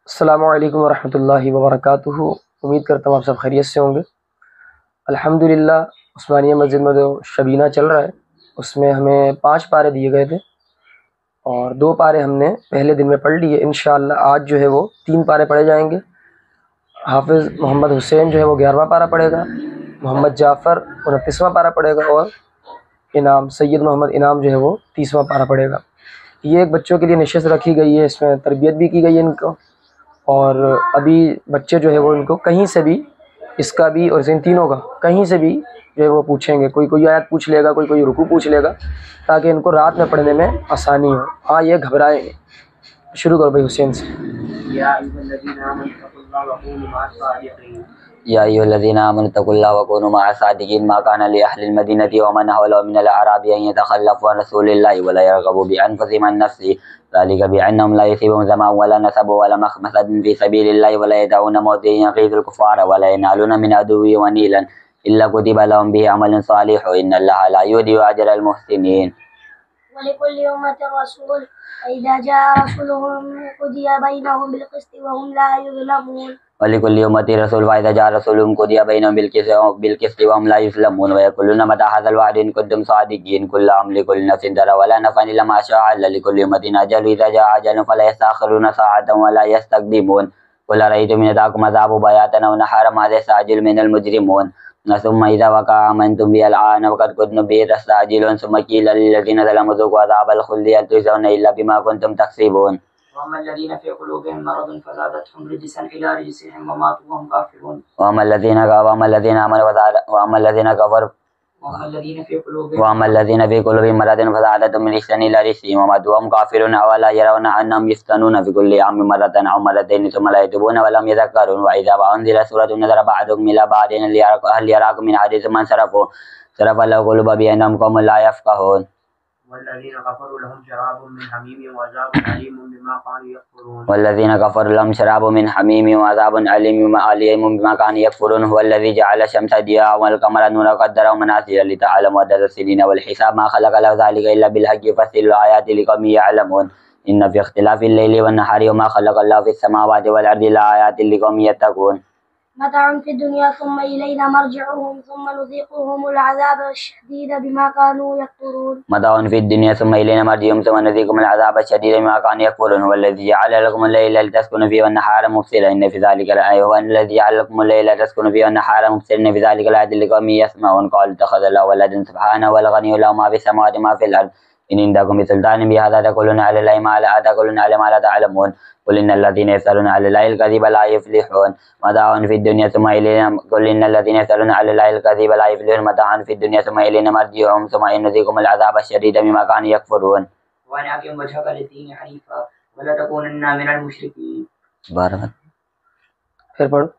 अस्सलामु अलैकुम वरहमतुल्लाहि वबरकातुहू। उम्मीद करता हूँ आप सब खैरियत से होंगे। अल्हम्दुलिल्लाह उस्मानिया मस्जिद में जो शबीना चल रहा है उसमें हमें 5 पारे दिए गए थे और 2 पारे हमने पहले दिन में पढ़ लिए। इंशाअल्लाह आज जो है वो 3 पारे पढ़े जाएंगे। हाफिज़ मोहम्मद हुसैन जो है वो 11वां पारा पढ़ेगा, मोहम्मद जाफ़र 29वां पारा पढ़ेगा और इनाम सैयद मोहम्मद इनाम जो है वो 30वां पारा पढ़ेगा। ये एक बच्चों के लिए नशिस्त रखी गई है, इसमें तरबियत भी की गई है इनको। और अभी बच्चे जो है वो इनको कहीं से भी इसका भी और इन तीनों का कहीं से भी जो है वो पूछेंगे। कोई आयत पूछ लेगा, कोई रुकू पूछ लेगा, ताकि इनको रात में पढ़ने में आसानी हो। हाँ, ये घबराएंगे। शुरू करो भाई हुसैन से। या अय्युहल्लज़ीना आमनु तक़ुल्लाह व कूनू मअस सादिक़ीन मा काना लि अहलिल मदीनति व मन हवलहुम मिनल अराबि अन यतख़ल्लफ़ू अन रसूलिल्लाहि व ला यरग़बू बि अनफ़ुसिहिम अन नफ़्सिही ज़ालिका बिअन्नहुम ला युसीबुहुम ज़मअun व ला नसबun व ला मख़मसतun फ़ी सबीलिल्लाहि व ला यदऊना मौतिन यग़ीज़ुल कुफ़ारा व ला यनालूना मिन अदुव्विहिम वनीलन इल्ला कुतिबा लहुम बिही अमलुन सालिहुन इन्नल्लाहा ला युज़िउ अजरल मुहसिनीन। वलिकुल्लि उम्मतिन रसूल फ़इज़ा जाअ रसूलुहुम क़ुदिया बैनहुम बिल क़िस्ति वहुम ला युज़लमून। वलिकुल्लि उम्मतिन रसूल फ़इज़ा जाअ रसूलुहुम क़ुदिया बैनहुम बिल क़िस्ति वहुम ला युज़लमून व यक़ूलूना मता हाज़ल वअद इन कुन्तुम सादिक़ीन कुल ला अमलिकु लिनफ़्सि दररा व ला नफ़अन इल्ला मा शाअ अल्लाह लिकुल्लि उम्मतिन अजलुन इज़ा जाअ अजलुहुम फ़ला यस्तअख़िरूना साअतन व ला यस्तक़दिमून। क़ुल अरअय्तुम इन अताकुम अज़ाबुहु बयातन अव नहारन माज़ा यस्तअजिलु मिनहुल मुजरिमून सुम्मा इज़ा वक़अ आमनतुम बिही अलआन व क़द कुन्तुम बिही तस्तअजिलून सुम्मा क़ीला लिल्लज़ीना ज़लमू ज़ूक़ू अज़ाबल ख़ुल्दि हल तुजज़ौना इल्ला बिमा कुन्तुम तक्सिबून। वअम्मा الذين في قلوبهم مرض فزادتهم رجسا إلى رجسهم وماتوا وهم كافرون। وأما الذين آمنوا وأما الذين في قلوبهم مرض فزادتهم رجسا إلى رجسهم وماتوا وهم كافرون أولا يرون أنهم يفتنون في كل عام مرة أو مرتين ثم لا يتوبون ولم يذكرون وإذا أنزلت سورة نظر بعضهم إلى بعض هل يراكم من أحد ثم صرف الله قلوبهم بأنهم قوم لا يفقهون. والذين كفروا لهم شراب من حميم وعذاب أليم بما كانوا يكفرون. والذين كفروا لهم شراب من حميم وعذاب أليم بما كانوا يكفرون. هو الذي جعل الشمس ضياء والقمر نورا وقدره منازل لتعلموا عدد السنين والحساب ما خلق الله ذلك إلا بالحق يفصل الآيات لقوم يعلمون إن في اختلاف الليل والنهار وما خلق الله في السماوات والأرض لآيات لقوم يتقون. متاع في الدنيا ثم إلينا مرجعهم ثم نذيقهم العذاب الشديد بما كانوا يكفرون. متاع في الدنيا ثم إلينا مرجعهم ثم نذيقهم العذاب الشديد بما كانوا يكفرون. هو الذي جعل لكم الليل لتسكنوا فيه والنهار مبصرا إن في ذلك لآية. هو الذي جعل لكم الليل لتسكنوا فيه والنهار مبصرا إن في ذلك لآية لقوم يسمعون. قالوا اتخذ الله ولدا سبحانه والغني له ما في السماوات وما في الأرض إن عندكم بسلطان بهذا تقولون على الله ما لا تعلمون. قل إن الذين يفترون على الله الكذب لا يفلحون. متاع في الدنيا ثم إلينا قل إن الذين يفترون على الله الكذب لا يفلحون. متاع في الدنيا ثم إلينا مرجعهم ثم نذيقهم العذاب الشديد بما كانوا يكفرون. وأن أقم وجهك للدين حنيفا ولا تكونن من المشركين. بارك. फिर पढ़ो।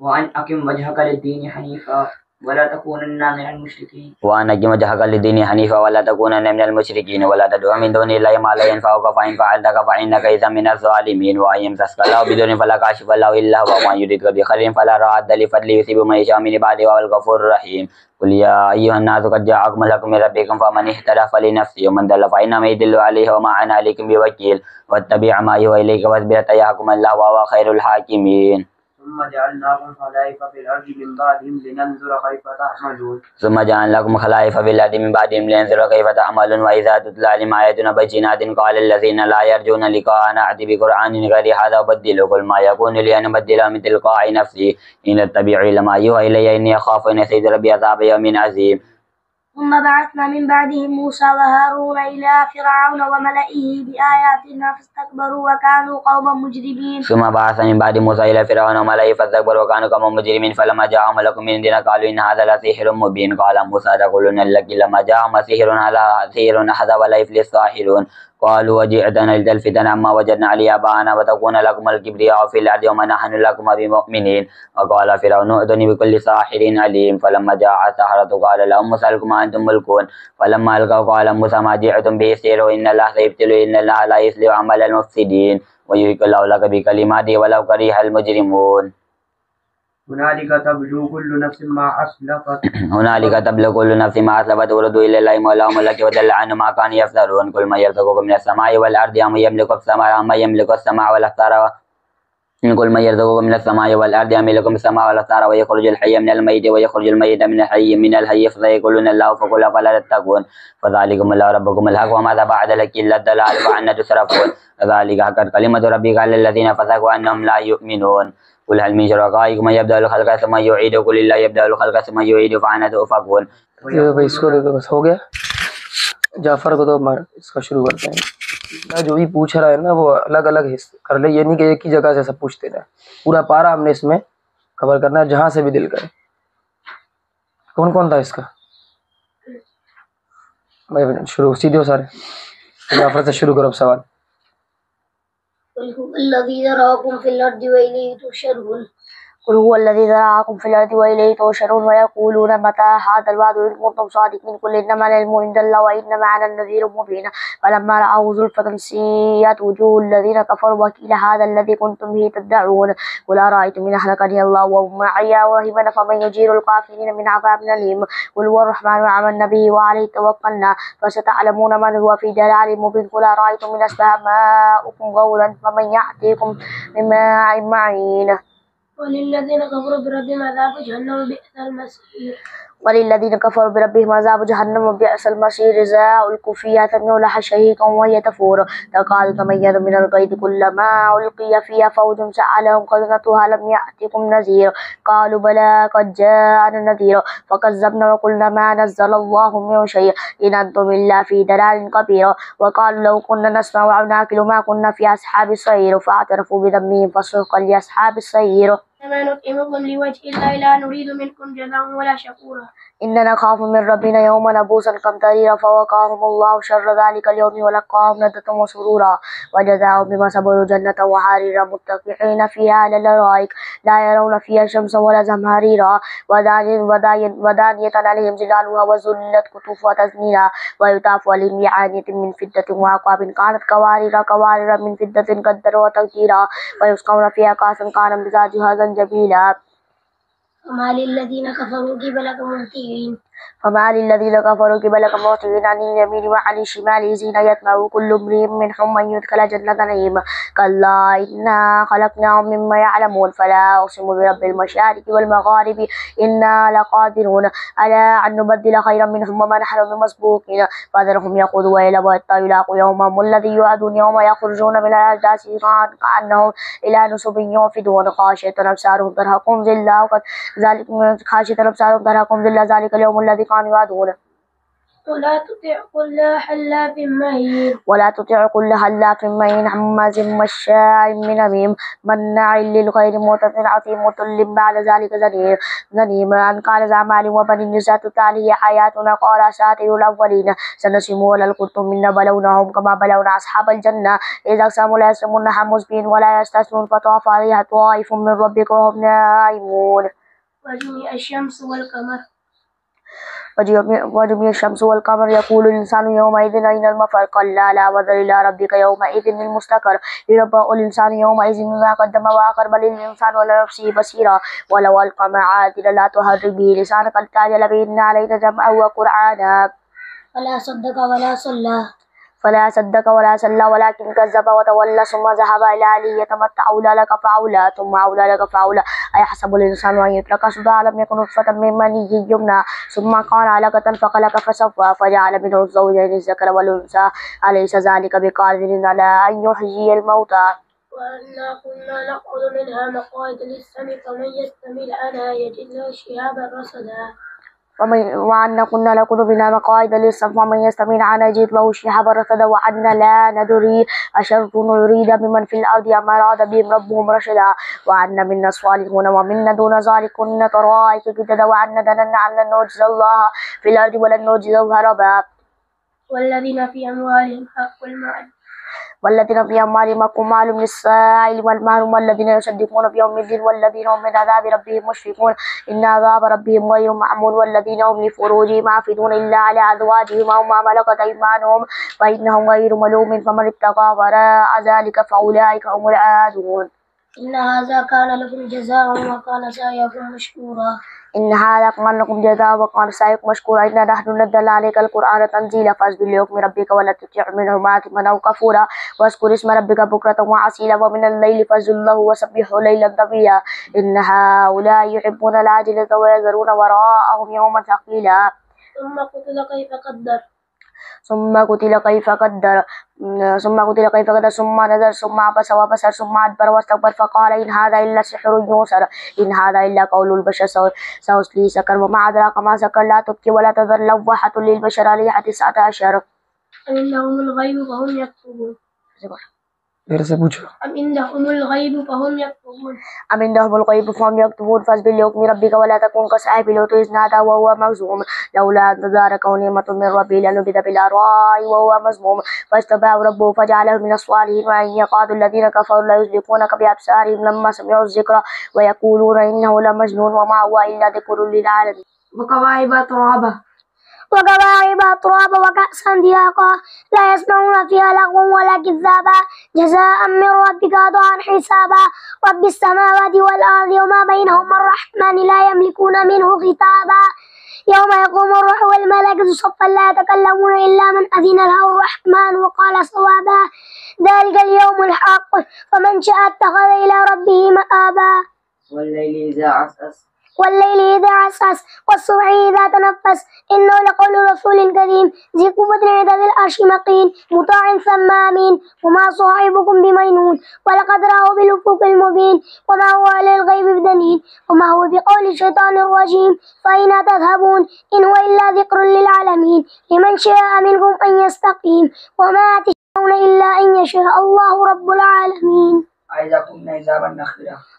وأن أقم وجهك للدين حنيفا ولا تكونن من المشركين. وأن أقم وجهك للدين حنيفا ولا تكونن من المشركين ولا تدع من دون الله ما لا ينفعك فإن فعلتك فإنك إذا من الظالمين. وإن يمسسك الله بضر فلا كاشف له إلا هو ومن يردك بخير فلا راد لفضله يصيب من يشاء من عباده وهو الغفور الرحيم. قل يا أيها الناس قد جاءكم الحق من ربكم فمن اهتدى فلنفسه ومن ضل فإنما يضل عليه وما أنا عليكم بوكيل واتبع ما يوحى إليك واصبر حتى يحكم الله وهو خير الحاكمين. ثم جعلناكم خلائف في الأرض من بعدهم لننظر كيف تعملون. ثم جعلناكم خلائف في الأرض من بعدهم لننظر كيف تعملون. وإذا تتلى عليهم آياتنا بينات قال الذين لا يرجون لقاءنا ائت بقرآن غير هذا وبدله. قل ما يكون لي أن أبدله من تلقاء نفسي إن أتبع إلا ما يوحى إلي إني أخاف إن عصيت ربي عذاب يوم عظيم. ثم بعثنا من بعدهم موسى وهارون إلى فرعون وملئه بآياتنا فاستكبروا وكانوا قوما مجرمين. ثم بعثنا من بعد موسى إلى فرعون وملئه فاستكبروا وكانوا قوما مجرمين. فلما جاءهم ملك من عندنا قالوا إن هذا لسحر مبين. قال موسى تقولون لك لما جاءهم سحر هذا ولا يفلح الساحرون. قالوا وجئتنا لتلفتنا عما وجدنا عليه آباءنا وتكون لكم الكبرياء في الأرض وما نحن لكم بمؤمنين. وقال فرعون ائتوني بكل ساحر عليم. فلما جاء السحرة قال لهم موسى ألقوا ما أنتم ملقون. فلما ألقوا قال موسى ما جئتم به سحر إن الله سيبطله إن الله لا يصلح عمل المفسدين ويحق الله لك بكلماته ولو كره المجرمون. هنالك تبلو كل نفس ما أسلفت. هنالك تبلو كل نفس ما أسلفت وردوا إلى الله مولاهم الذي وضل عنهم ما كانوا يفترون. قل من يرزقكم من السماء والأرض أم يملك السماء والأبصار قل من يرزقكم من السماء والأرض أم لكم السماء والأبصار ويخرج الحي من الميت ويخرج الميت من الحي فسيقولون الله فقل أفلا تتقون فذلكم الله ربكم الحق وماذا بعد لك إلا الضلال فأنى تصرفون ذلك حقت كلمة ربك على الذين فسقوا أنهم لا يؤمنون قل هل من شركائكم من يبدأ الخلق ثم يعيده قل الله يبدأ الخلق ثم يعيده فأنى تؤفكون. भाई इसको दे दो, बस हो गया. जाफर को तो इसका शुरू करते हैं. ना जो भी पूछ रहा है ना वो अलग अलग हिस्से कर ले, ये नहीं कि एक ही जगह से सब पूछते रहे. पूरा पारा हमने इसमें कवर करना है जहां से भी दिल करे. कौन कौन था इसका भाई? शुरू सीधे हो सारे. जाफर से शुरू करो अब सवाल. قل هو الذي ذرأكم في الأرض وإليه تحشرون ويقولون متى هذا الوعد إن كنتم صادقين قل إنما العلم عند الله وإنما أنا نذير مبين فلما رأوه زلفة سيئت وجوه الذين كفروا وقيل هذا الذي كنتم به تدعون قل أرأيتم إن أهلكني الله ومن معي وهمنا فمن يجير الكافرين من عذاب أليم قل هو الرحمن آمنا به وعليه توكلنا فستعلمون من هو في ضلال مبين قل أرأيتم إن أصبح ماؤكم غورا فمن يأتيكم بماء معين وللذين كفروا بربهم عذاب جهنم بئس المصير. وللذين كفروا بربهم عذاب جهنم وبئس المصير جزاء الكفية تمنع لها شهيقا وهي تفور تكاد تميز من الغيظ كلما ألقي فيها فوج سألهم خزنتها لم يأتكم نذير قالوا بلى قد جاءنا نذير فكذبنا وقلنا ما نزل الله من شيء إن أنتم إلا في ضلال كبير وقالوا لو كنا نسمع أو نعقل ما كنا في أصحاب السعير فاعترفوا بذنبهم فسحقا لأصحاب السعير. إنما نطعمكم لوجه الله لا نريد منكم جزاء ولا شكورا. إننا نخاف من ربنا يوما عبوسا قمطريرا فوقاهم الله شر ذلك اليوم ولقاهم نضرة وسرورا وجزاهم بما صبروا جنة وحريرا متكئين فيها على الأرائك لا يرون فيها شمسا ولا زمهريرا ودانية عليهم ظلالها وذللت قطوفها تذليلا ويطاف عليهم بآنية من فضة وأكواب كانت قوارير من فضة قدروها تقديرا ويسقون فيها كأسا كان مزاجها زنجبيلا. فما للذين كفروا قبلك مهطعين. فما للذين كفروا قبلك مهطعين عن اليمين وعن الشمال زين يتبع كل امرئ منهم من يدخل جنة نعيم كلا إنا خلقناهم مما يعلمون فلا أقسم برب المشارق والمغارب إنا لقادرون على أن نبدل خيرا منهم وما نحن بمسبوقين فذرهم يخوضوا ويلعبوا حتى يلاقوا يومهم الذي يوعدون يوم يخرجون من الأجداث كأنهم إلى نصب يوفدون خاشعة أبصارهم ترهقهم ذلة ذلك اليوم الذي كانوا يوعدون. ولا تطع كل حلاف مهين. ولا تطع كل حلاف مهين هماز مشاء بنميم مناع للخير معتد عظيم عتل بعد ذلك زنيم أن قال ذا مال وبنين ذات عليه حياتنا قال أساطير الأولين سنسمه على الخرطوم إنا بلوناهم كما بلونا أصحاب الجنة إذا أقسموا لا يسلمونها مسبحين ولا يستثنون فطاف عليها طائف من ربك وهم نائمون. وجميع الشمس والقمر وجميع الشمس والقمر يقول الإنسان يومئذ أين المفر كلا لا وزر إلى ربك يومئذ المستقر ينبأ الإنسان يومئذ ما قدم وآخر بل الإنسان على نفسه بصيرا ولو ألقى معاذير لا تحرك به لسانك لتعجل به إن علينا جمعه وقرآنا. فلا صدق ولا صلى ولكن كذب وتولى ثم ذهب إلى أهله يتمتع أولى لك فأولى ثم أولى لك فأولى أيحسب الإنسان أن يترك سدى لم يكن نطفة من مني يمنى ثم كان علقة فخلق فسوى فجعل منه الزوجين الذكر والأنثى أليس ذلك بقادر على أن يحيي الموتى. وأنا كنا نقعد منها مقاعد للسمع فمن يستمع الآن يجد له شهابا رصدا. وأن كنا نقعد منها مقاعد للسمع فمن يستمع الآن يجد له شهابا رصدا وأن لا ندري أشر يريد بمن في الأرض أم أراد بهم ربهم رشدا وأن منا الصالحون ومنا دون ذلك كنا طرائق قددا وأن ظننا أن لن نعجز الله في الأرض ولن نعجزه هربا. والذين في أموالهم حق المعلوم حق معلوم للسائل والمحروم والذين يصدقون بيوم الدين والذين هم من عذاب ربهم مشفقون إن عذاب ربهم غير مأمون والذين هم لفروجهم حافظون إلا على أزواجهم أو ما ملكت أيمانهم فإنهم غير ملومين فمن ابتغى وراء ذلك فأولئك هم العادون. إن هذا كان لكم جزاء وكان سعيكم مشكورا. إن هذا كان لكم جزاء وكان سعيكم مشكورا إنا نحن نزلنا عليك القرآن تنزيلا فاصبر لحكم ربك ولا تطع منهم آثما أو كفورا واذكر اسم ربك بكرة وعصيلا ومن الليل فاسجد له وسبحه ليلا طويلا إن هؤلاء يحبون العاجلة ويذرون وراءهم يوما ثقيلا ثم قتل كيف قدر ثم قتل كيف قدر ثم نظر ثم عبس وبصر ثم أدبر واستكبر فقال إن هذا إلا سحر يؤثر إن هذا إلا قول البشر سأصليه سقر وما أدراك ما سقر لا تبكي ولا تذر لواحة للبشر عليها 19 أم عندهم الغيب فهم يكتبون मेरे से पूछो أم عندهم الغيب فهم يكتبون أم عندهم الغيب فهم يكتبون فاصبر لحكم ربك ولا تكن كصاحب الحوت إذ نادى وهو مكظوم لولا أن تداركه نعمة من ربه لنبذ بالعراء وهو مذموم فاجتباه ربه فجعله من الصالحين وإن يكاد الذين كفروا ليزلقونك بأبصارهم لما سمعوا الذكر ويقولون إنه لمجنون وما هو إلا ذكر للعالمين وكواعب ترابا وكأسا دهاقا لا يسمعون فيها لغوا ولا كذابا جزاء من ربك عطاء حسابا رب السماوات والأرض وما بينهما الرحمن لا يملكون منه خطابا يوم يقوم الروح والملائكة صفا لا يتكلمون إلا من أذن له الرحمن وقال صوابا ذلك اليوم الحق فمن شاء اتخذ إلى ربه مآبا والليل إذا عسعس والصبح إذا تنفس إنه لقول رسول كريم ذي قوة عند ذي العرش مكين مطاع ثم أمين وما صاحبكم بمجنون ولقد رآه بالأفق المبين وما هو على الغيب بدليل وما هو بقول الشيطان الرجيم فأين تذهبون إن هو إلا ذكر للعالمين لمن شاء منكم أن يستقيم وما تشاءون إلا أن يشاء الله رب العالمين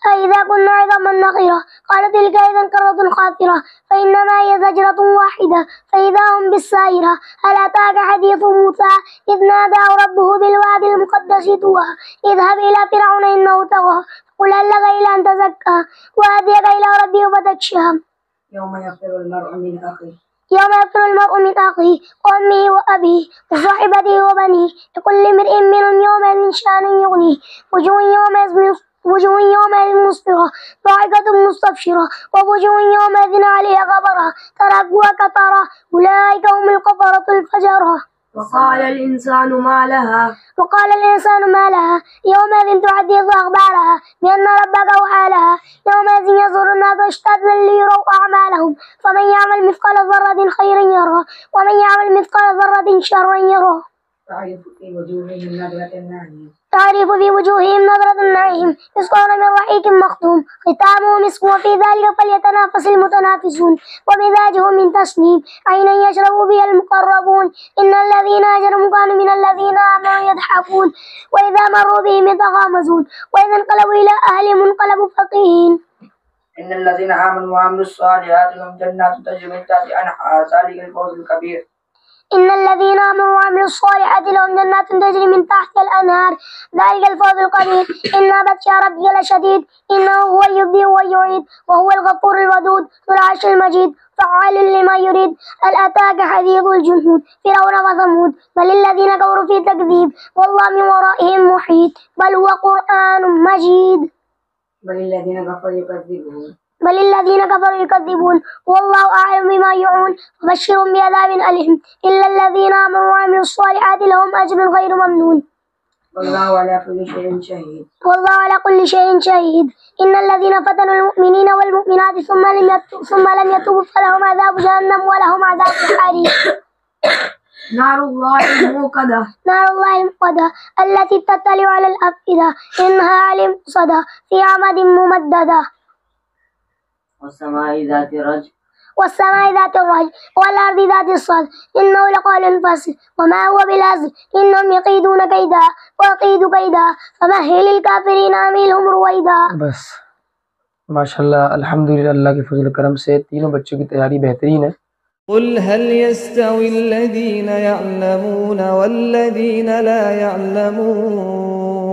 أإذا كنا عظاما نخرة قال تلك إذا كرة خاسرة فإنما هي زجرة واحدة فإذا هم بالسائرة هل أتاك حديث موسى إذ ناداه ربه بالوادي المقدس طوى اذهب إلى فرعون إنه طغى قل هل لك إلى أن تزكى وأهديك إلى ربك فتخشى يوم يفر المرء من أخيه وأمه وأبيه وصاحبته وبنيه لكل امرئ منهم يومئذ شأن يغنيه وجوه يومئذ مسفرة ضاحكة مستبشرة ووجوه يومئذ عليها غبرة ترهقها قترة أولئك هم الكفرة الفجرة وقال الإنسان ما لها يومئذ تحدث أخبارها بأن ربك أوحى لها يومئذ ينظر الناس اشتاتا ليروا أعمالهم فمن يعمل مثقال ذرة خيرا يره ومن يعمل مثقال ذرة شرا يره تعرف في وجوههم نظرة النعيم يسقون من رحيق مختوم ختامه مسك وفي ذلك فليتنافس المتنافسون ومزاجه من تسنيم عينا يشرب بها المقربون إن الذين أجرموا كانوا من الذين آمنوا يضحكون وإذا مروا بهم يتغامزون وإذا انقلبوا إلى أهلهم انقلبوا فقيهين إن الذين آمنوا وعملوا الصالحات لهم جنات تجري من تحتها الأنهار ذلك الفوز الكبير إن الذين آمنوا وعملوا الصالحات لهم جنات تجري من تحت الأنهار ذلك الفوز القدير إن بطش ربك لشديد إنه هو يبدئ ويعيد وهو الغفور الودود ذو العرش المجيد فعال لما يريد هل أتاك حديث الجنود فرعون وثمود بل الذين كفروا في تكذيب والله من ورائهم محيط بل هو قرآن مجيد بل الذين كفروا يكذبون والله أعلم بما يوعون فبشرهم بعذاب أليم إلا الذين آمنوا وعملوا الصالحات لهم أجر غير ممنون والله على كل شيء شهيد إن الذين فتنوا المؤمنين والمؤمنات ثم لم يتوبوا فلهم عذاب جهنم ولهم عذاب الحريق نار الله الموقدة التي تطلع على الأفئدة إنها علم صدى في عمد ممددة والسماء ذات الرجع والأرض ذات الصدع إنه لقول فصل وما هو بالهزل إنهم يكيدون كيدا وأكيد كيدا فمهل الكافرين أمهلهم رويدا बस माशाल्लाह अल्हम्दुलिल्लाह अल्लाह के फजल करम से तीनों बच्चों की तैयारी बेहतरीन है قل هل يستوي الذين يعلمون والذين لا يعلمون